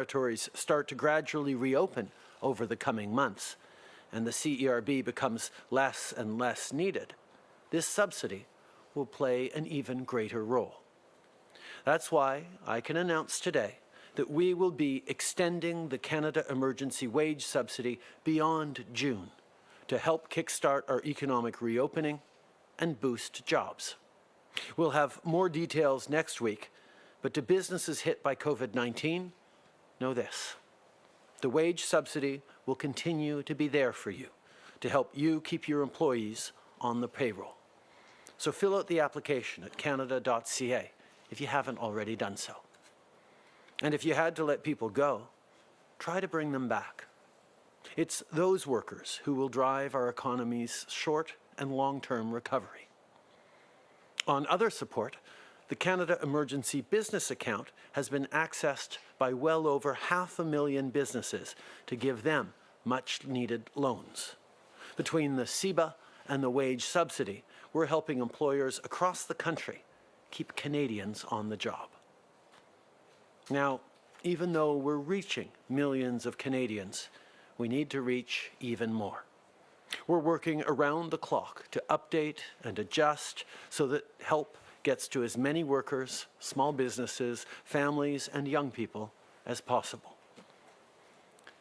territories start to gradually reopen over the coming months, and the CERB becomes less and less needed, this subsidy will play an even greater role. That's why I can announce today that we will be extending the Canada Emergency Wage Subsidy beyond June to help kickstart our economic reopening and boost jobs. We'll have more details next week, but to businesses hit by COVID-19, know this: the wage subsidy will continue to be there for you to help you keep your employees on the payroll. So fill out the application at canada.ca if you haven't already done so. And if you had to let people go, try to bring them back. It's those workers who will drive our economy's short and long-term recovery. On other support, the Canada Emergency Business Account has been accessed by well over 500,000 businesses to give them much-needed loans. Between the CEBA and the wage subsidy, we're helping employers across the country keep Canadians on the job. Now, even though we're reaching millions of Canadians, we need to reach even more. We're working around the clock to update and adjust so that help gets to as many workers, small businesses, families, and young people as possible.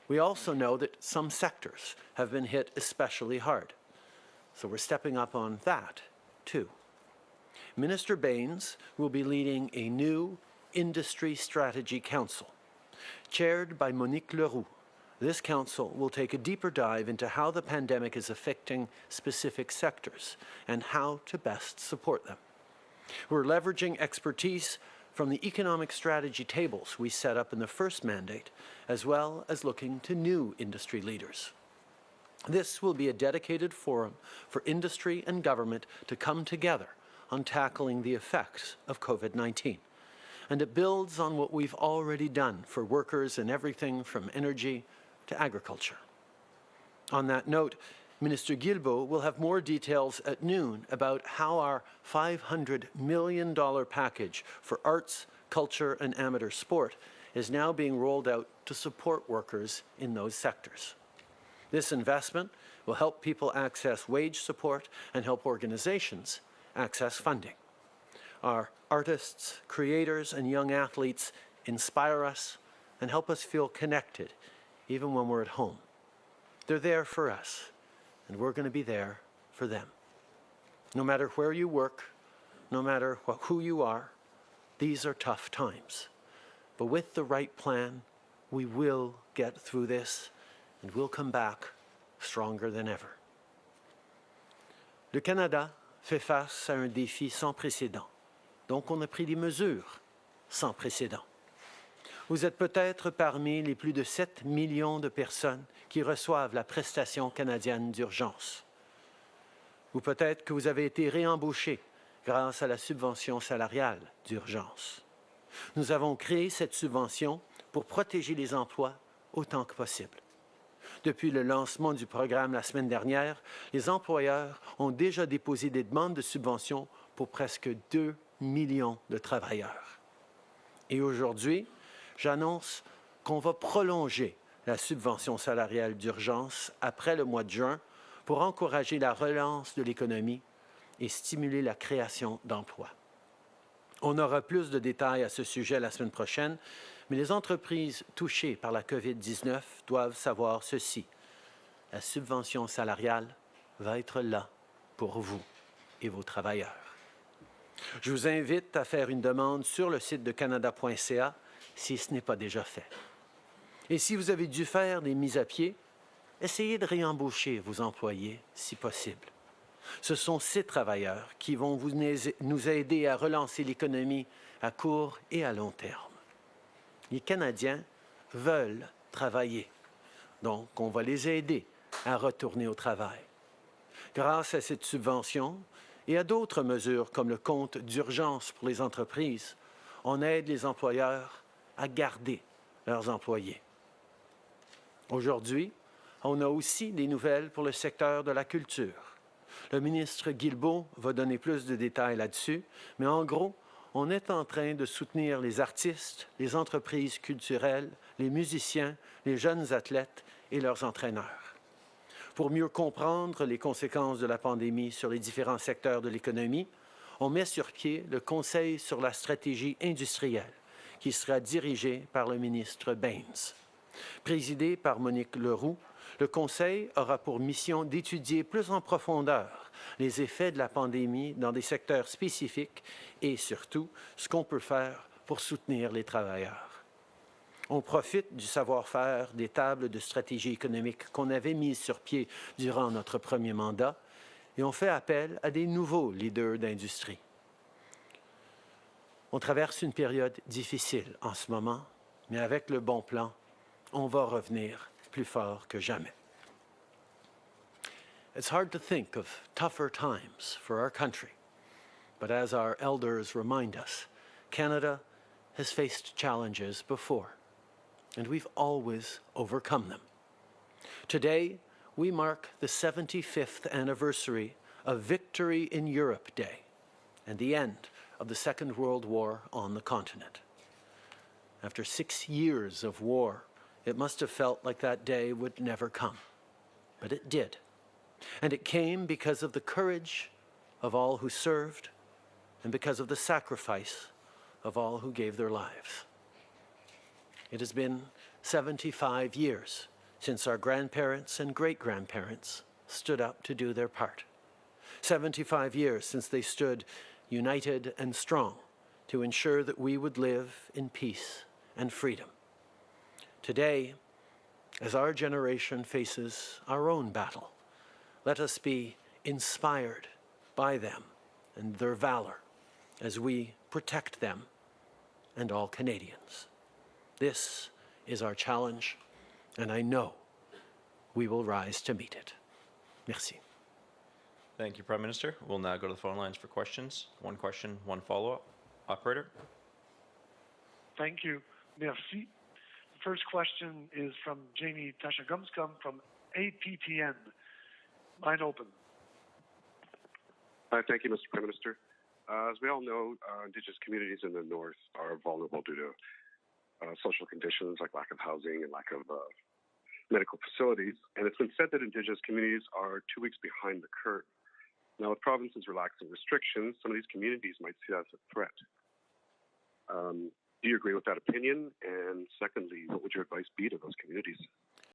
We also know that some sectors have been hit especially hard, so we're stepping up on that too. Minister Baines will be leading a new Industry Strategy Council. Chaired by Monique Leroux, this council will take a deeper dive into how the pandemic is affecting specific sectors and how to best support them. We're leveraging expertise from the economic strategy tables we set up in the first mandate, as well as looking to new industry leaders. This will be a dedicated forum for industry and government to come together on tackling the effects of COVID-19. And it builds on what we've already done for workers in everything from energy to agriculture. On that note, Minister Guilbeault will have more details at noon about how our $500 million package for arts, culture, and amateur sport is now being rolled out to support workers in those sectors. This investment will help people access wage support and help organizations access funding. Our artists, creators, and young athletes inspire us and help us feel connected even when we're at home. They're there for us, and we're going to be there for them. No matter where you work, no matter who you are, these are tough times. But with the right plan, we will get through this, and we'll come back stronger than ever. Le Canada fait face à un défi sans précédent. Donc, on a pris des mesures sans précédent. Vous êtes peut-être parmi les plus de 7 millions de personnes qui reçoivent la prestation canadienne d'urgence. Ou peut-être que vous avez été réembauché grâce à la subvention salariale d'urgence. Nous avons créé cette subvention pour protéger les emplois autant que possible. Depuis le lancement du programme la semaine dernière, les employeurs ont déjà déposé des demandes de subvention pour presque 2 millions de travailleurs. Et aujourd'hui, j'annonce qu'on va prolonger la subvention salariale d'urgence après le mois de juin pour encourager la relance de l'économie et stimuler la création d'emplois. On aura plus de détails à ce sujet la semaine prochaine, mais les entreprises touchées par la COVID-19 doivent savoir ceci. La subvention salariale va être là pour vous et vos travailleurs. Je vous invite à faire une demande sur le site de canada.ca si ce n'est pas déjà fait. Et si vous avez dû faire des mises à pied, essayez de réembaucher vos employés si possible. Ce sont ces travailleurs qui vont nous aider à relancer l'économie à court et à long terme. Les Canadiens veulent travailler, donc on va les aider à retourner au travail. Grâce à cette subvention et à d'autres mesures comme le compte d'urgence pour les entreprises, on aide les employeurs à garder leurs employés. Aujourd'hui, on a aussi des nouvelles pour le secteur de la culture. Le ministre Guilbeault va donner plus de détails là-dessus, mais en gros, on est en train de soutenir les artistes, les entreprises culturelles, les musiciens, les jeunes athlètes et leurs entraîneurs. Pour mieux comprendre les conséquences de la pandémie sur les différents secteurs de l'économie, on met sur pied le Conseil sur la stratégie industrielle, qui sera dirigé par le ministre Baines. Présidé par Monique Leroux, le Conseil aura pour mission d'étudier plus en profondeur les effets de la pandémie dans des secteurs spécifiques et surtout ce qu'on peut faire pour soutenir les travailleurs. On profite du savoir-faire des tables de stratégie économique qu'on avait mises sur pied durant notre premier mandat et on fait appel à des nouveaux leaders d'industrie. On traverse une période difficile en ce moment, mais avec le bon plan, on va revenir plus fort que jamais. It's hard to think of tougher times for our country, but as our elders remind us, Canada has faced challenges before, and we've always overcome them. Today, we mark the 75th anniversary of Victory in Europe Day and the end of the Second World War on the continent. After 6 years of war, it must have felt like that day would never come, but it did. And it came because of the courage of all who served and because of the sacrifice of all who gave their lives. It has been 75 years since our grandparents and great-grandparents stood up to do their part. 75 years since they stood united and strong to ensure that we would live in peace and freedom. Today, as our generation faces our own battle, let us be inspired by them and their valor as we protect them and all Canadians. This is our challenge, and I know we will rise to meet it. Merci. Thank you, Prime Minister. We'll now go to the phone lines for questions. One question, one follow-up. Operator? Thank you. Merci. The first question is from Jamie Tashagumskum from APTN. Line open. Thank you, Mr. Prime Minister. As we all know, Indigenous communities in the North are vulnerable due to social conditions like lack of housing and lack of medical facilities. And it's been said that Indigenous communities are 2 weeks behind the curve. Now, with provinces relaxing restrictions, some of these communities might see that as a threat. Do you agree with that opinion? And secondly, what would your advice be to those communities?